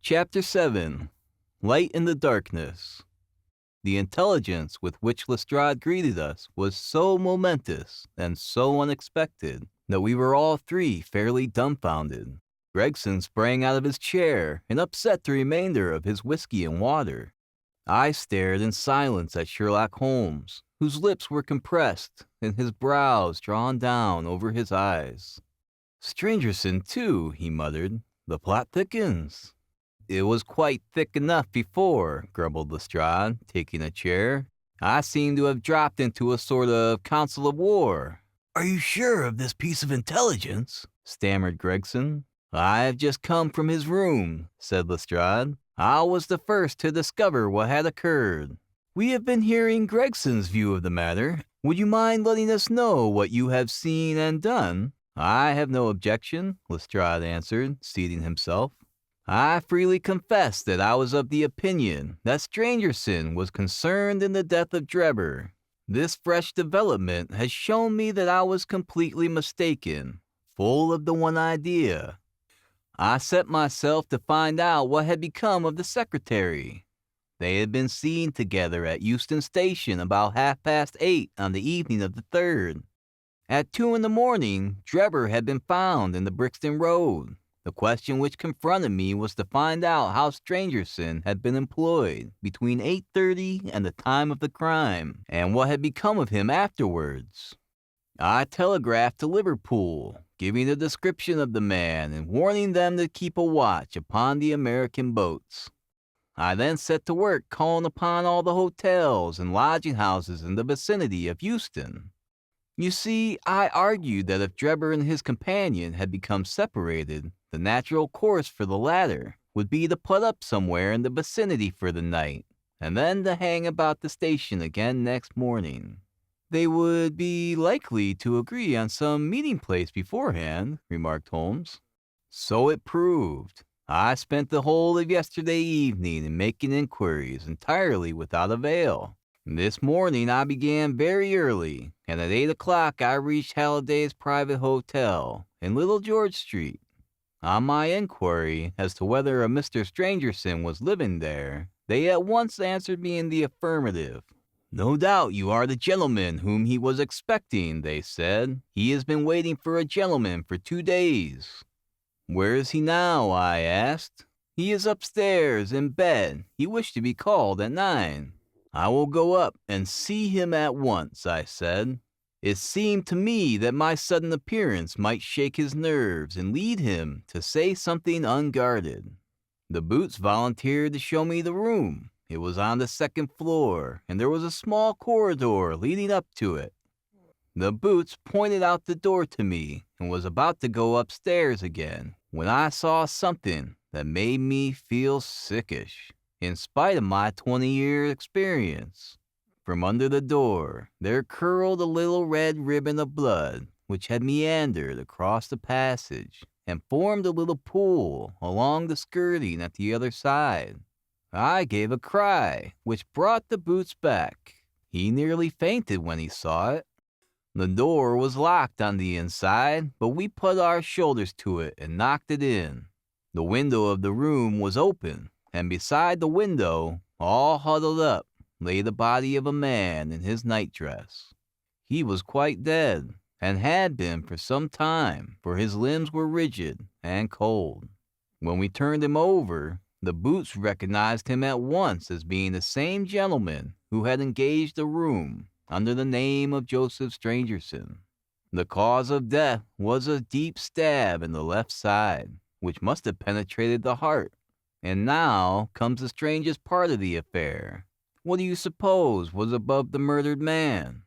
Chapter 7. Light in the Darkness. The intelligence with which Lestrade greeted us was so momentous and so unexpected that we were all three fairly dumbfounded. Gregson sprang out of his chair and upset the remainder of his whiskey and water. I stared in silence at Sherlock Holmes, whose lips were compressed and his brows drawn down over his eyes. "Strangerson, too," he muttered. "The plot thickens." "It was quite thick enough before," grumbled Lestrade, taking a chair. "I seem to have dropped into a sort of council of war." "Are you sure of this piece of intelligence?" stammered Gregson. "I have just come from his room," said Lestrade. "I was the first to discover what had occurred." "We have been hearing Gregson's view of the matter. Would you mind letting us know what you have seen and done?" "I have no objection," Lestrade answered, seating himself. "I freely confess that I was of the opinion that Strangerson was concerned in the death of Drebber. This fresh development has shown me that I was completely mistaken, full of the one idea. I set myself to find out what had become of the secretary. They had been seen together at Euston Station about 8:30 on the evening of the 3rd. At 2 in the morning, Drebber had been found in the Brixton Road. The question which confronted me was to find out how Strangerson had been employed between 8:30 and the time of the crime, and what had become of him afterwards. I telegraphed to Liverpool, giving a description of the man and warning them to keep a watch upon the American boats. I then set to work calling upon all the hotels and lodging houses in the vicinity of Euston. You see, I argued that if Drebber and his companion had become separated, the natural course for the latter would be to put up somewhere in the vicinity for the night, and then to hang about the station again next morning. "They would be likely to agree on some meeting place beforehand," remarked Holmes. "So it proved. I spent the whole of yesterday evening in making inquiries entirely without avail. This morning I began very early, and at 8 o'clock I reached Halliday's private hotel in Little George Street. On my inquiry as to whether a Mr. Strangerson was living there, they at once answered me in the affirmative. 'No doubt you are the gentleman whom he was expecting,' they said. 'He has been waiting for a gentleman for 2 days.' 'Where is he now?' I asked. 'He is upstairs in bed. He wished to be called at 9. "'I will go up and see him at once,' I said. It seemed to me that my sudden appearance might shake his nerves and lead him to say something unguarded. The Boots volunteered to show me the room. It was on the 2nd floor, and there was a small corridor leading up to it. The Boots pointed out the door to me and was about to go upstairs again when I saw something that made me feel sickish, in spite of my 20-year experience. From under the door, there curled a little red ribbon of blood, which had meandered across the passage and formed a little pool along the skirting at the other side. I gave a cry, which brought the Boots back. He nearly fainted when he saw it. The door was locked on the inside, but we put our shoulders to it and knocked it in. The window of the room was open, and beside the window, all huddled up, lay the body of a man in his nightdress. He was quite dead, and had been for some time, for his limbs were rigid and cold. When we turned him over, the Boots recognized him at once as being the same gentleman who had engaged the room under the name of Joseph Strangerson. The cause of death was a deep stab in the left side, which must have penetrated the heart. And now comes the strangest part of the affair. What do you suppose was above the murdered man?"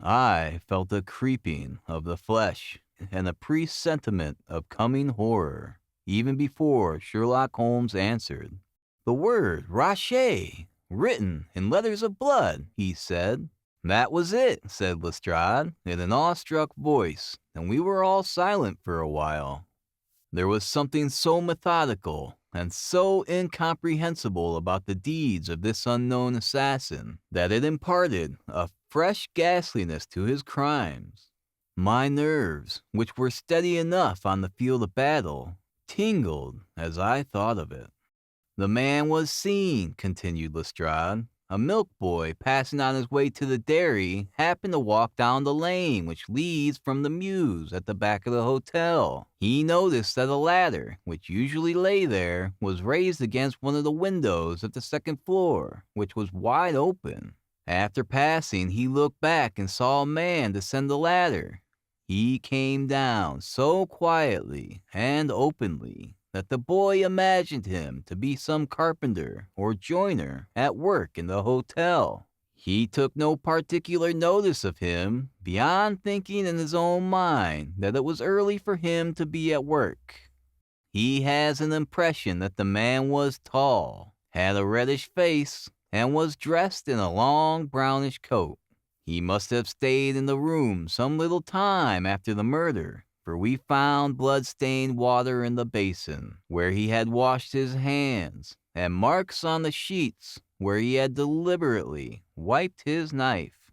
I felt a creeping of the flesh and a presentiment of coming horror, even before Sherlock Holmes answered. "The word Rachet, written in letters of blood," he said. "That was it," said Lestrade, in an awestruck voice, and we were all silent for a while. There was something so methodical and so incomprehensible about the deeds of this unknown assassin that it imparted a fresh ghastliness to his crimes. My nerves, which were steady enough on the field of battle, tingled as I thought of it. The man was seen, continued Lestrade. A milk boy passing on his way to the dairy happened to walk down the lane which leads from the mews at the back of the hotel. He noticed that a ladder, which usually lay there, was raised against one of the windows of the second floor, which was wide open. After passing, he looked back and saw a man descend the ladder. He came down so quietly and openly that the boy imagined him to be some carpenter or joiner at work in the hotel. He took no particular notice of him, beyond thinking in his own mind that it was early for him to be at work. He has an impression that the man was tall, had a reddish face, and was dressed in a long brownish coat. He must have stayed in the room some little time after the murder, for we found blood-stained water in the basin where he had washed his hands, and marks on the sheets where he had deliberately wiped his knife.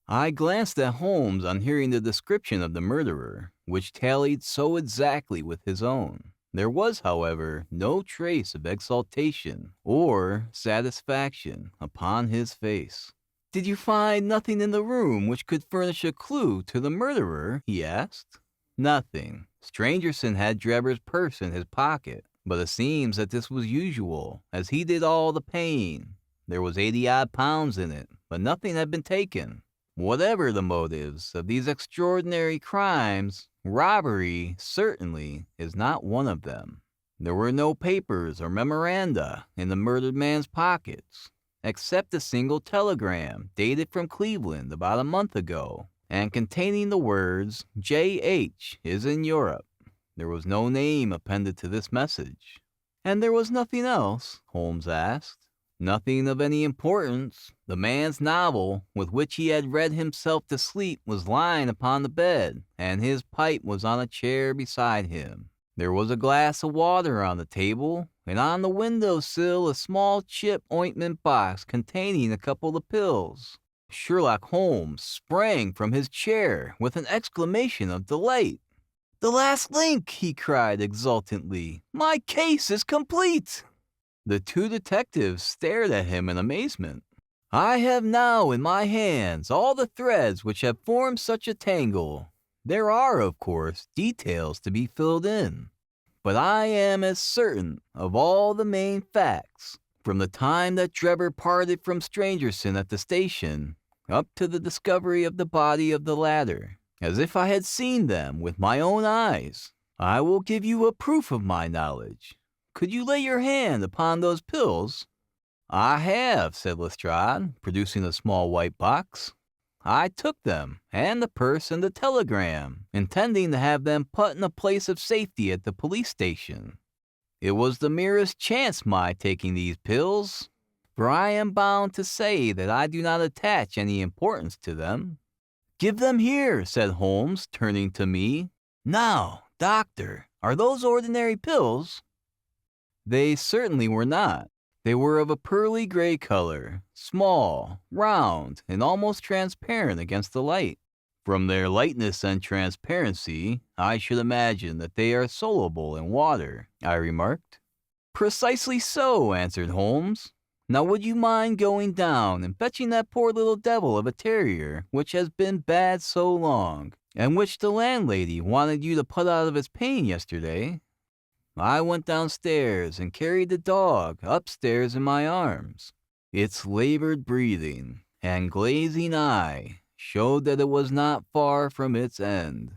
I glanced at Holmes on hearing the description of the murderer, which tallied so exactly with his own. There was, however, no trace of exultation or satisfaction upon his face. "Did you find nothing in the room which could furnish a clue to the murderer?" he asked. "Nothing. Strangerson had Drebber's purse in his pocket, but it seems that this was usual, as he did all the paying. There was 80-odd pounds in it, but nothing had been taken. Whatever the motives of these extraordinary crimes, robbery certainly is not one of them. There were no papers or memoranda in the murdered man's pockets, except a single telegram dated from Cleveland about a month ago, and containing the words, 'J.H. is in Europe.' There was no name appended to this message." "And there was nothing else?" Holmes asked. "Nothing of any importance. The man's novel, with which he had read himself to sleep, was lying upon the bed, and his pipe was on a chair beside him. There was a glass of water on the table, and on the window sill a small chip ointment box containing a couple of pills." Sherlock Holmes sprang from his chair with an exclamation of delight. "The last link!" he cried exultantly. "My case is complete!" The two detectives stared at him in amazement. "I have now in my hands all the threads which have formed such a tangle. There are, of course, details to be filled in, but I am as certain of all the main facts, from the time that Drebber parted from Strangerson at the station, up to the discovery of the body of the latter, as if I had seen them with my own eyes. I will give you a proof of my knowledge. Could you lay your hand upon those pills?" "I have," said Lestrade, producing a small white box. "I took them, and the purse and the telegram, intending to have them put in a place of safety at the police station. It was the merest chance my taking these pills, for I am bound to say that I do not attach any importance to them." "Give them here," said Holmes, turning to me. "Now, doctor, are those ordinary pills?" They certainly were not. They were of a pearly gray color, small, round, and almost transparent against the light. "From their lightness and transparency, I should imagine that they are soluble in water," I remarked. "Precisely so," answered Holmes. "Now would you mind going down and fetching that poor little devil of a terrier which has been bad so long, and which the landlady wanted you to put out of its pain yesterday?" I went downstairs and carried the dog upstairs in my arms. Its labored breathing and glazing eye showed that it was not far from its end.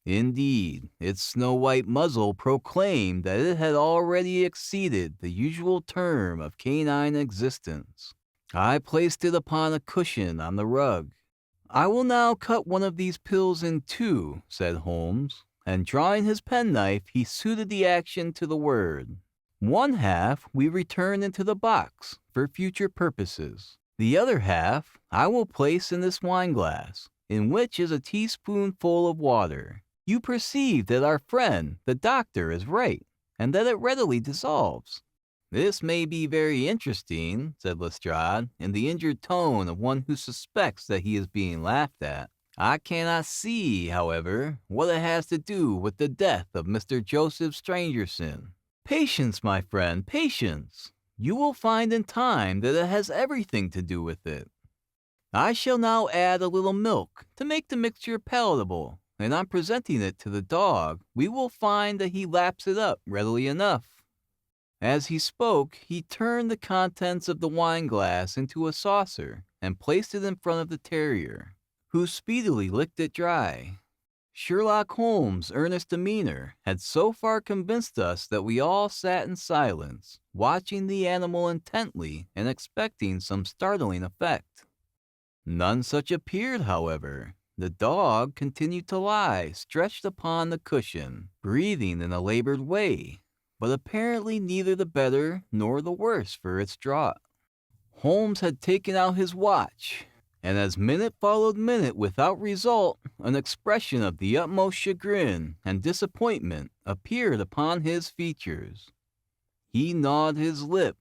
Indeed, its snow-white muzzle proclaimed that it had already exceeded the usual term of canine existence. I placed it upon a cushion on the rug. "I will now cut one of these pills in two," said Holmes, and drawing his penknife, he suited the action to the word. "One half we return into the box for future purposes. The other half I will place in this wineglass, in which is a teaspoonful of water. You perceive that our friend, the doctor, is right, and that it readily dissolves." "This may be very interesting," said Lestrade, in the injured tone of one who suspects that he is being laughed at. "I cannot see, however, what it has to do with the death of Mr. Joseph Strangerson." "Patience, my friend, patience. You will find in time that it has everything to do with it. I shall now add a little milk to make the mixture palatable, and on presenting it to the dog, we will find that he laps it up readily enough." As he spoke, he turned the contents of the wine glass into a saucer and placed it in front of the terrier, who speedily licked it dry. Sherlock Holmes' earnest demeanor had so far convinced us that we all sat in silence, watching the animal intently and expecting some startling effect. None such appeared, however. The dog continued to lie stretched upon the cushion, breathing in a labored way, but apparently neither the better nor the worse for its draught. Holmes had taken out his watch, and as minute followed minute without result, an expression of the utmost chagrin and disappointment appeared upon his features. He gnawed his lip,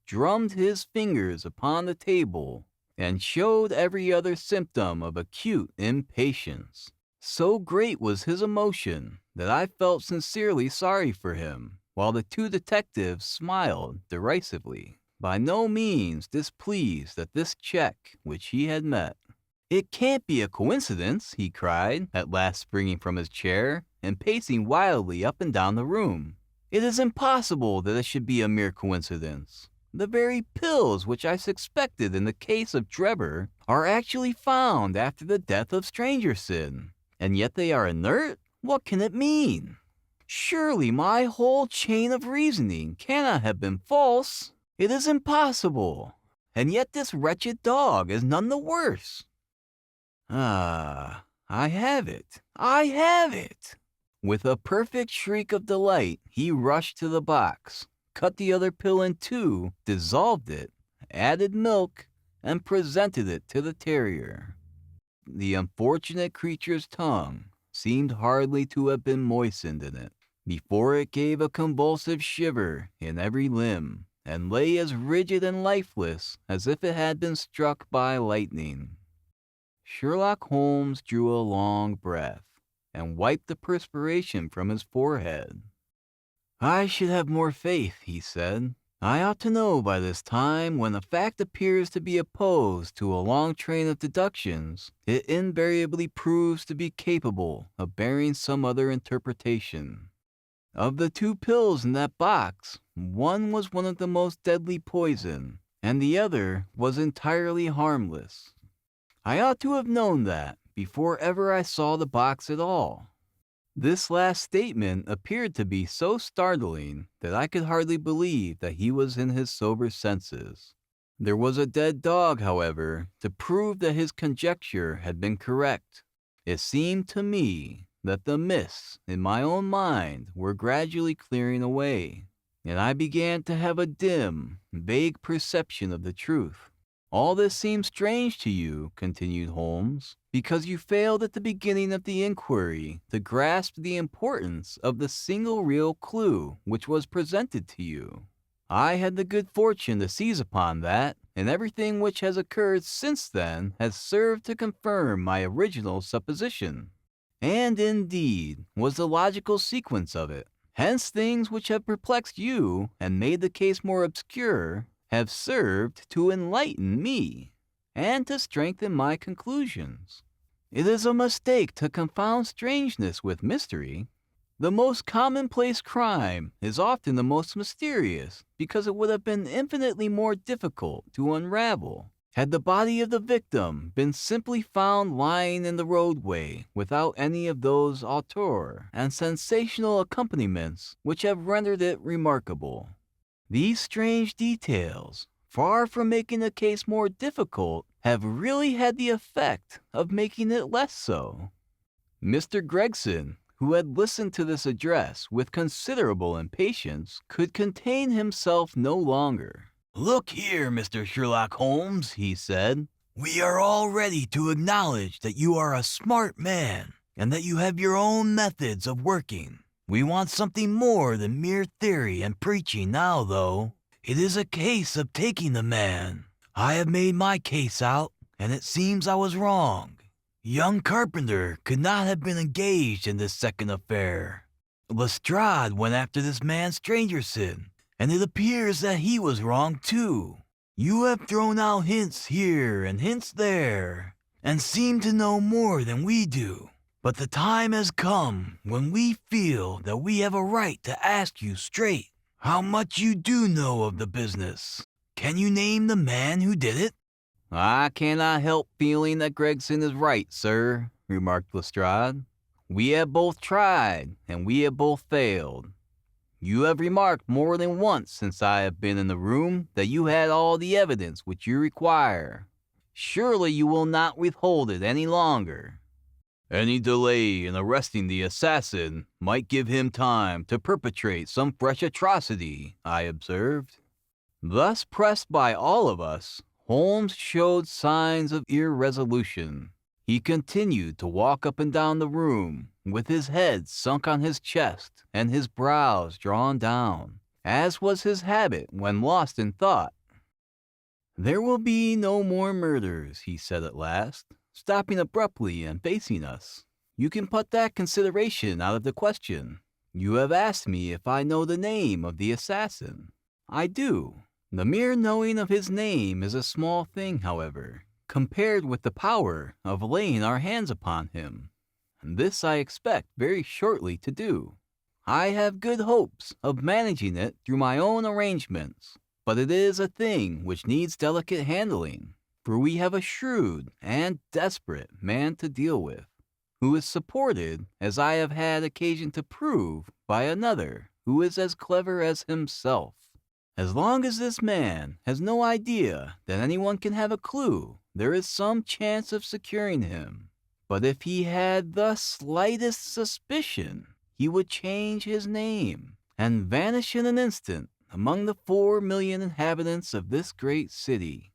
drummed his fingers upon the table, and showed every other symptom of acute impatience. So great was his emotion that I felt sincerely sorry for him, while the two detectives smiled derisively, by no means displeased at this check which he had met. "It can't be a coincidence," he cried, at last springing from his chair and pacing wildly up and down the room. "It is impossible that it should be a mere coincidence. The very pills which I suspected in the case of Drebber are actually found after the death of Strangerson, and yet they are inert? What can it mean? Surely my whole chain of reasoning cannot have been false. It is impossible. And yet this wretched dog is none the worse. Ah, I have it! I have it!" With a perfect shriek of delight, he rushed to the box, cut the other pill in two, dissolved it, added milk, and presented it to the terrier. The unfortunate creature's tongue seemed hardly to have been moistened in it, before it gave a convulsive shiver in every limb, and lay as rigid and lifeless as if it had been struck by lightning. Sherlock Holmes drew a long breath, and wiped the perspiration from his forehead. "I should have more faith," he said. "I ought to know by this time when a fact appears to be opposed to a long train of deductions, it invariably proves to be capable of bearing some other interpretation. Of the two pills in that box, one was one of the most deadly poison, and the other was entirely harmless. I ought to have known that before ever I saw the box at all." This last statement appeared to be so startling that I could hardly believe that he was in his sober senses. There was a dead dog, however, to prove that his conjecture had been correct. It seemed to me that the mists in my own mind were gradually clearing away, and I began to have a dim, vague perception of the truth. "All this seems strange to you," continued Holmes, "because you failed at the beginning of the inquiry to grasp the importance of the single real clue which was presented to you. I had the good fortune to seize upon that, and everything which has occurred since then has served to confirm my original supposition, and indeed was the logical sequence of it. Hence things which have perplexed you and made the case more obscure have served to enlighten me, and to strengthen my conclusions. It is a mistake to confound strangeness with mystery. The most commonplace crime is often the most mysterious, because it would have been infinitely more difficult to unravel had the body of the victim been simply found lying in the roadway without any of those auteurs and sensational accompaniments which have rendered it remarkable. These strange details, far from making the case more difficult, have really had the effect of making it less so." Mr. Gregson, who had listened to this address with considerable impatience, could contain himself no longer. "Look here, Mr. Sherlock Holmes," he said. "We are all ready to acknowledge that you are a smart man, and that you have your own methods of working. We want something more than mere theory and preaching now, though. It is a case of taking the man. I have made my case out, and it seems I was wrong. Young Carpenter could not have been engaged in this second affair. Lestrade went after this man Strangerson, And it appears that he was wrong too. You have thrown out hints here and hints there, and seem to know more than we do. But the time has come when we feel that we have a right to ask you straight how much you do know of the business. Can you name the man who did it? I cannot help feeling that Gregson is right, sir, remarked Lestrade. We have both tried, and we have both failed. You have remarked more than once since I have been in the room that you had all the evidence which you require. Surely you will not withhold it any longer. Any delay in arresting the assassin might give him time to perpetrate some fresh atrocity, I observed. Thus pressed by all of us, Holmes showed signs of irresolution. He continued to walk up and down the room, with his head sunk on his chest and his brows drawn down, as was his habit when lost in thought. There will be no more murders, he said at last, stopping abruptly and facing us. You can put that consideration out of the question. You have asked me if I know the name of the assassin. I do. The mere knowing of his name is a small thing, however, compared with the power of laying our hands upon him. And this I expect very shortly to do. I have good hopes of managing it through my own arrangements, but it is a thing which needs delicate handling, for we have a shrewd and desperate man to deal with, who is supported, as I have had occasion to prove, by another who is as clever as himself. As long as this man has no idea that anyone can have a clue, there is some chance of securing him. But if he had the slightest suspicion, he would change his name and vanish in an instant among the 4 million inhabitants of this great city.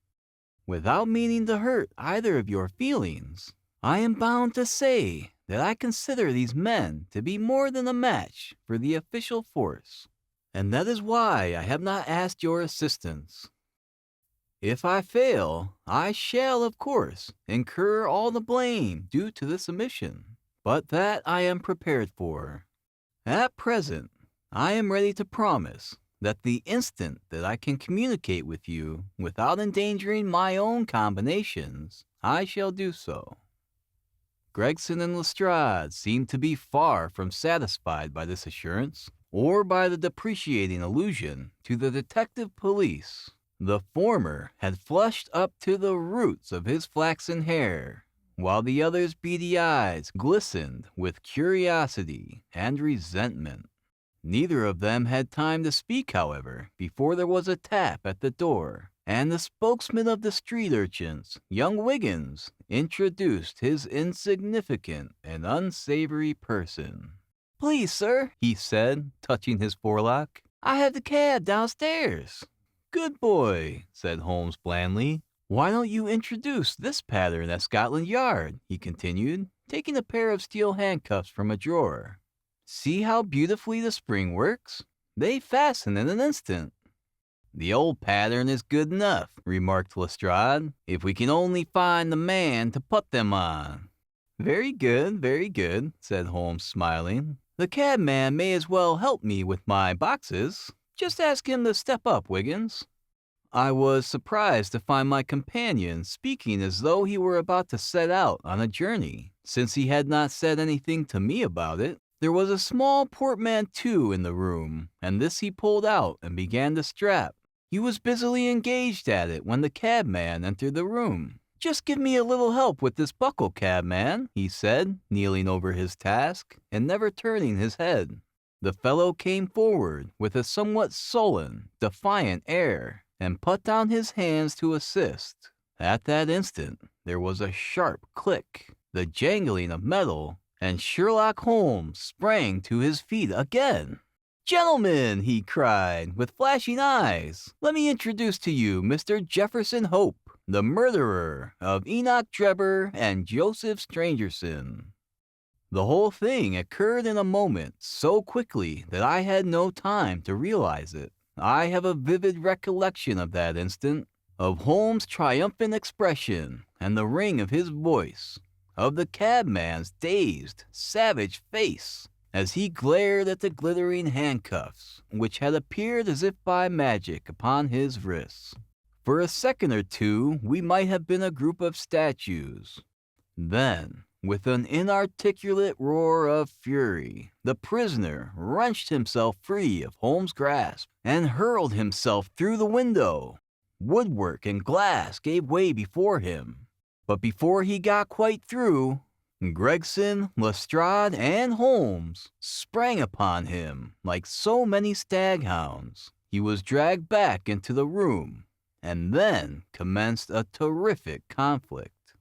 Without meaning to hurt either of your feelings, I am bound to say that I consider these men to be more than a match for the official force, and that is why I have not asked your assistance. If I fail, I shall, of course, incur all the blame due to this omission, but that I am prepared for. At present, I am ready to promise that the instant that I can communicate with you without endangering my own combinations, I shall do so. Gregson and Lestrade seemed to be far from satisfied by this assurance, or by the depreciating allusion to the detective police. The former had flushed up to the roots of his flaxen hair, while the other's beady eyes glistened with curiosity and resentment. Neither of them had time to speak, however, before there was a tap at the door, and the spokesman of the street urchins, young Wiggins, introduced his insignificant and unsavory person. "Please, sir," he said, touching his forelock, "I have the cab downstairs." "Good boy," said Holmes blandly. "Why don't you introduce this pattern at Scotland Yard?" he continued, taking a pair of steel handcuffs from a drawer. "See how beautifully the spring works? They fasten in an instant." "The old pattern is good enough," remarked Lestrade, "if we can only find the man to put them on." Very good, said Holmes, smiling. "The cabman may as well help me with my boxes. Just ask him to step up, Wiggins." I was surprised to find my companion speaking as though he were about to set out on a journey, since he had not said anything to me about it. There was a small portmanteau in the room, and this he pulled out and began to strap. He was busily engaged at it when the cabman entered the room. "Just give me a little help with this buckle, cabman," he said, kneeling over his task and never turning his head. The fellow came forward with a somewhat sullen, defiant air, and put down his hands to assist. At that instant, there was a sharp click, the jangling of metal, and Sherlock Holmes sprang to his feet again. "Gentlemen," he cried, with flashing eyes, "let me introduce to you Mr. Jefferson Hope, the murderer of Enoch Drebber and Joseph Stangerson." The whole thing occurred in a moment so quickly that I had no time to realize it. I have a vivid recollection of that instant, of Holmes' triumphant expression and the ring of his voice, of the cabman's dazed, savage face, as he glared at the glittering handcuffs, which had appeared as if by magic upon his wrists. For a second or two, we might have been a group of statues. Then, with an inarticulate roar of fury, the prisoner wrenched himself free of Holmes' grasp and hurled himself through the window. Woodwork and glass gave way before him. But before he got quite through, Gregson, Lestrade, and Holmes sprang upon him like so many staghounds. He was dragged back into the room, and then commenced a terrific conflict.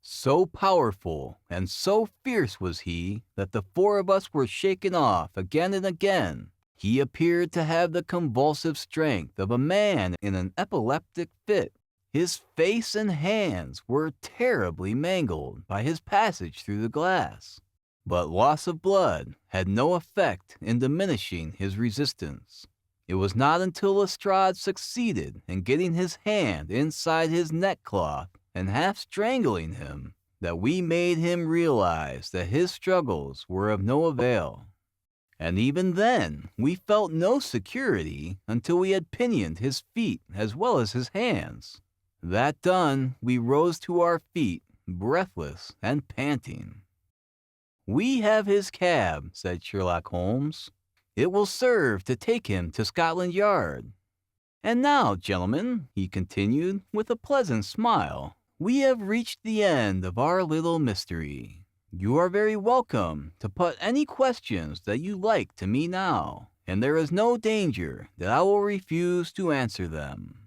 So powerful and so fierce was he that the four of us were shaken off again and again. He appeared to have the convulsive strength of a man in an epileptic fit. His face and hands were terribly mangled by his passage through the glass, but loss of blood had no effect in diminishing his resistance. It was not until Lestrade succeeded in getting his hand inside his neckcloth and half strangling him that we made him realize that his struggles were of no avail. And even then, we felt no security until we had pinioned his feet as well as his hands. That done, we rose to our feet, breathless and panting. "We have his cab," said Sherlock Holmes. "It will serve to take him to Scotland Yard. And now, gentlemen," he continued with a pleasant smile, "we have reached the end of our little mystery. You are very welcome to put any questions that you like to me now, and there is no danger that I will refuse to answer them."